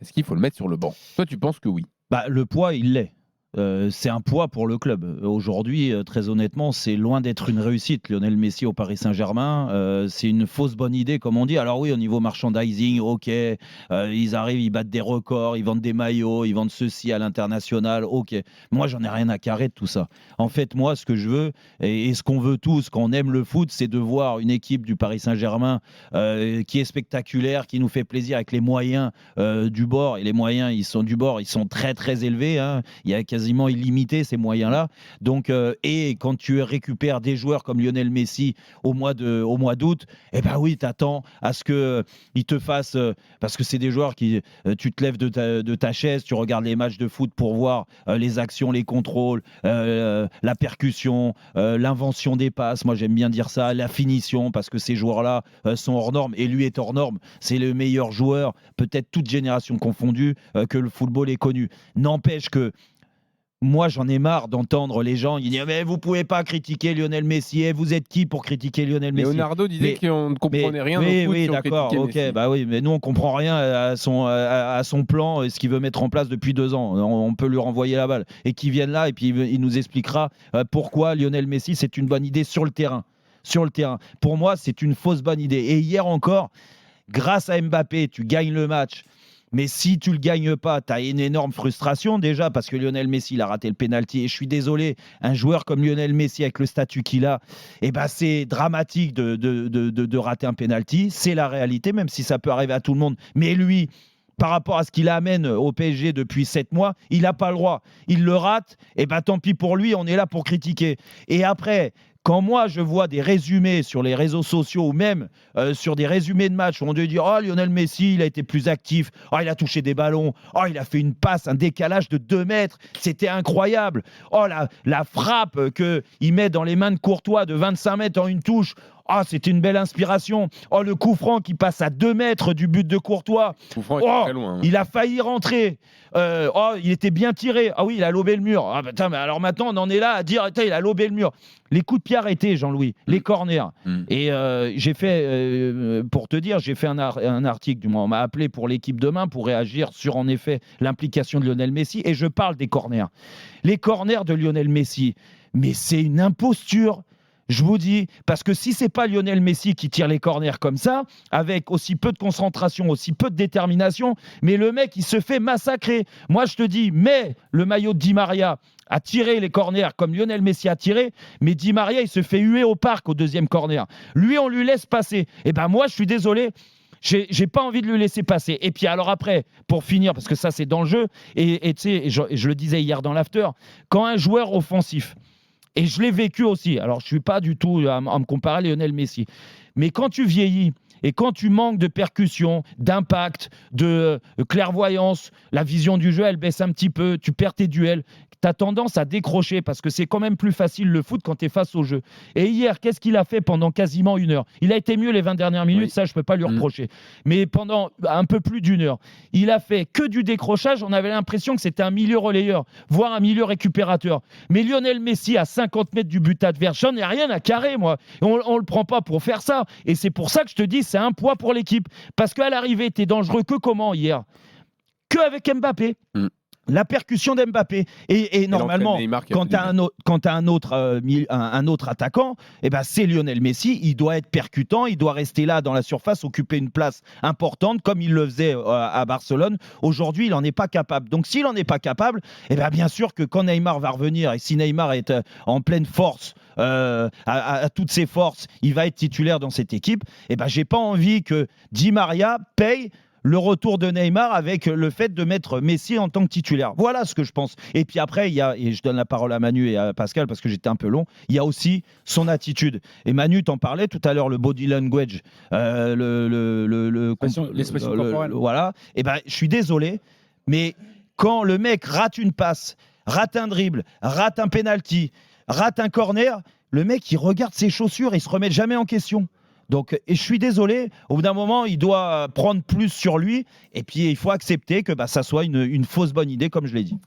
Est-ce qu'il faut le mettre sur le banc? Toi, tu penses que oui? Bah, le poids, il l'est. C'est un poids pour le club. Aujourd'hui, très honnêtement, c'est loin d'être une réussite, Lionel Messi au Paris Saint-Germain. C'est une fausse bonne idée, comme on dit. Alors oui, au niveau merchandising, OK, ils arrivent, ils battent des records, ils vendent des maillots, ils vendent ceci à l'international, OK. Moi, j'en ai rien à carrer de tout ça. En fait, moi, ce que je veux, et ce qu'on veut tous, quand on aime le foot, c'est de voir une équipe du Paris Saint-Germain qui est spectaculaire, qui nous fait plaisir avec les moyens du bord. Et les moyens, ils sont du bord, ils sont très, très élevés, hein. Il y a quasiment illimité ces moyens-là. Donc, et quand tu récupères des joueurs comme Lionel Messi au mois d'août, eh ben oui, t'attends à ce que ils te fassent, parce que c'est des joueurs qui, tu te lèves de ta chaise, tu regardes les matchs de foot pour voir les actions, les contrôles, la percussion, l'invention des passes. Moi, j'aime bien dire ça, la finition, parce que ces joueurs-là sont hors normes et lui est hors norme. C'est le meilleur joueur, peut-être toute génération confondue, que le football ait connu. N'empêche que moi, j'en ai marre d'entendre les gens. Ils disent mais vous pouvez pas critiquer Lionel Messi. Et vous êtes qui pour critiquer Lionel Messi? Leonardo disait qu'on ne comprenait rien au foot oui, si on d'accord, critiquait ok. Messi. Bah oui, mais nous on comprend rien à son plan et ce qu'il veut mettre en place depuis 2 ans. On peut lui renvoyer la balle et qu'il vienne là et puis il nous expliquera pourquoi Lionel Messi c'est une bonne idée sur le terrain. Sur le terrain. Pour moi, c'est une fausse bonne idée. Et hier encore, grâce à Mbappé, tu gagnes le match. Mais si tu le gagnes pas, tu as une énorme frustration déjà parce que Lionel Messi il a raté le penalty. Et je suis désolé, un joueur comme Lionel Messi avec le statut qu'il a, eh ben c'est dramatique de rater un penalty. C'est la réalité, même si ça peut arriver à tout le monde. Mais lui, par rapport à ce qu'il amène au PSG depuis 7 mois, il n'a pas le droit. Il le rate, et ben tant pis pour lui, on est là pour critiquer. Et après, quand moi je vois des résumés sur les réseaux sociaux ou même sur des résumés de matchs où on doit dire oh Lionel Messi il a été plus actif, oh il a touché des ballons, oh il a fait une passe, un décalage de 2 mètres, c'était incroyable, oh la frappe qu'il met dans les mains de Courtois de 25 mètres en une touche, oh c'était une belle inspiration, oh le coup franc qui passe à 2 mètres du but de Courtois, Oh, très loin, hein. Il a failli rentrer, oh il était bien tiré, ah oui il a lobé le mur, ah putain mais alors maintenant on en est là à dire il a lobé le mur. Les coups de pied arrêtés, Jean-Louis, les corners. Et j'ai fait, pour te dire, j'ai fait un article, du moins, on m'a appelé pour l'équipe demain pour réagir sur, en effet, l'implication de Lionel Messi. Et je parle des corners. Les corners de Lionel Messi, mais c'est une imposture. Je vous dis, parce que si c'est pas Lionel Messi qui tire les corners comme ça, avec aussi peu de concentration, aussi peu de détermination, mais le mec, il se fait massacrer. Moi, je te dis, mets le maillot de Di Maria à tirer les corners comme Lionel Messi a tiré, mais Di Maria, il se fait huer au parc au deuxième corner. Lui, on lui laisse passer. Et ben moi, je suis désolé, j'ai pas envie de le laisser passer. Et puis alors après, pour finir, parce que ça c'est dans le jeu, et tu sais, je le disais hier dans l'after, quand un joueur offensif, et je l'ai vécu aussi, alors je suis pas du tout à me comparer à Lionel Messi, mais quand tu vieillis, et quand tu manques de percussion, d'impact, de clairvoyance, la vision du jeu, elle baisse un petit peu, tu perds tes duels, tu as tendance à décrocher parce que c'est quand même plus facile le foot quand tu es face au jeu. Et hier, qu'est-ce qu'il a fait pendant quasiment 1 heure? Il a été mieux les 20 dernières minutes, oui. Ça, je ne peux pas lui reprocher. Mais pendant un peu plus d'1 heure, il a fait que du décrochage. On avait l'impression que c'était un milieu relayeur, voire un milieu récupérateur. Mais Lionel Messi, à 50 mètres du but adverse, j'en ai rien à carrer, moi. On ne le prend pas pour faire ça. Et c'est pour ça que je te dis, c'est un poids pour l'équipe. Parce qu'à l'arrivée, tu es dangereux que comment hier? Que avec Mbappé. La percussion d'Mbappé. Et normalement, quand tu as un autre attaquant, eh ben, c'est Lionel Messi. Il doit être percutant, il doit rester là dans la surface, occuper une place importante, comme il le faisait à Barcelone. Aujourd'hui, il n'en est pas capable. Donc, s'il n'en est pas capable, eh ben, bien sûr que quand Neymar va revenir, et si Neymar est en pleine force, à toutes ses forces, il va être titulaire dans cette équipe, eh ben, j'ai pas envie que Di Maria paye le retour de Neymar avec le fait de mettre Messi en tant que titulaire. Voilà ce que je pense. Et puis après, il y a, et je donne la parole à Manu et à Pascal parce que j'étais un peu long, il y a aussi son attitude. Et Manu t'en parlait tout à l'heure, le body language, l'expression corporelle. Voilà. Et ben, je suis désolé, mais quand le mec rate une passe, rate un dribble, rate un penalty, rate un corner, le mec, il regarde ses chaussures et il se remet jamais en question. Donc, et je suis désolé, au bout d'un moment, il doit prendre plus sur lui. Et puis, il faut accepter que ça soit une fausse bonne idée, comme je l'ai dit.